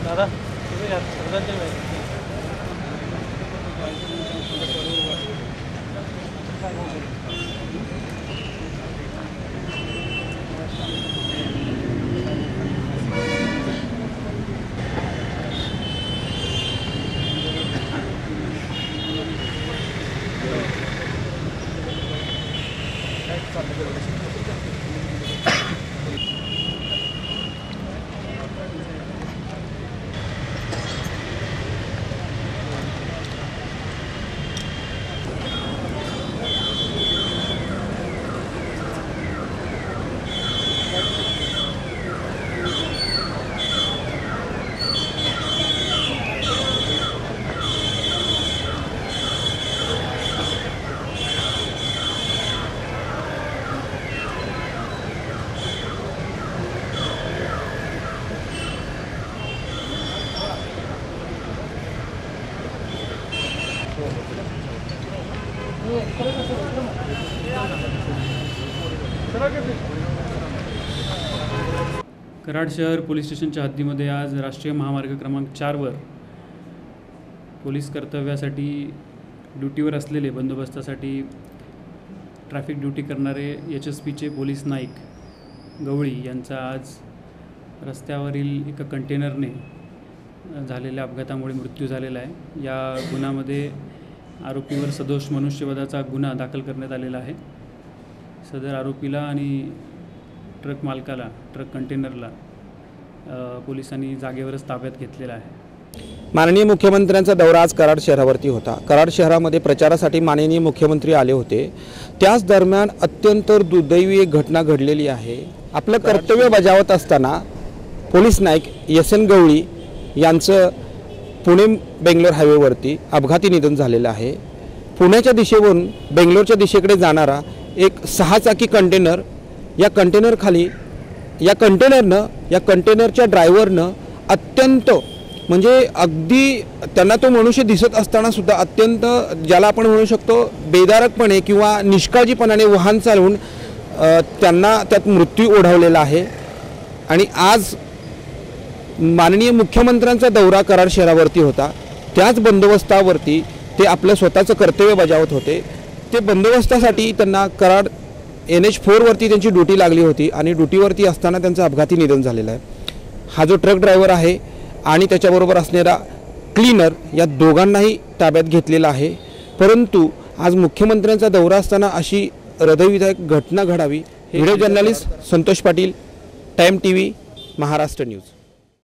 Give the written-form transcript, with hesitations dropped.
दादा तुम्ही श्रद्धांजली माहिती कराड शहर पोलीस स्टेशनच्या हद्दीमध्ये आज राष्ट्रीय महामार्ग क्रमांक 4वर पोलीस कर्तव्यासाठी ड्युटीवर असलेले बंदोबस्तासाठी ट्रॅफिक ड्युटी करणारे HSPचे पोलीस नाईक गवळी यांचा आज रस्त्यावरील एका कंटेनरने झालेल्या अपघातामुळे मृत्यू झालेला आहे। या गुन्ह्यामध्ये आरोपीवर सदोष मनुष्यवधाचा गुन्हा दाखल करण्यात आलेला आहे। सदर आरोपीला आणि ट्रक मालकाला ट्रक कंटेनरला पोलिसांनी जागेवरच ताब्यात घेतलेला आहे। माननीय मुख्यमंत्र्यांचा दौरा आज कराड शहरावरती होता। कराड शहरामध्ये प्रचारासाठी माननीय मुख्यमंत्री आले होते। त्याच दरम्यान अत्यंत दुर्दैवी एक घटना घडलेली आहे। आपलं कर्तव्य बजावत असताना पोलीस नाईक SN गवळी यांचं पुणे बेंगलोर हायवेवरती अपघाती निधन झालेलं आहे। पुण्याच्या दिशेवरून बेंगलोरच्या दिशेकडे जाणारा एक 6 चाकी कंटेनर या कंटेनरच्या ड्रायव्हरनं अत्यंत म्हणजे अगदी त्यांना तो मनुष्य दिसत असताना सुद्धा अत्यंत ज्याला आपण म्हणू शकतो बेदारकपणे किंवा निष्काळजीपणाने वाहन चालवून त्यांना त्यात मृत्यू ओढवलेला आहे। आणि आज माननीय मुख्यमंत्र्यांचा दौरा कराड शहरावरती होता। त्याच बंदोबस्तावरती ते आपलं स्वतःचं कर्तव्य बजावत होते। ते बंदोबस्तासाठी त्यांना कराड NH4 वरती त्यांची ड्युटी लागली होती आणि ड्युटीवरती असताना त्यांचं अपघाती निधन झालेलं आहे। हा जो ट्रक ड्रायव्हर आहे आणि त्याच्याबरोबर असणारा क्लीनर या दोघांनाही ताब्यात घेतलेला आहे। परंतु आज मुख्यमंत्र्यांचा दौरा असताना अशी हृदयविदारक घटना घडावी। Video journalist Santosh Patil, time TV, Maharashtra news.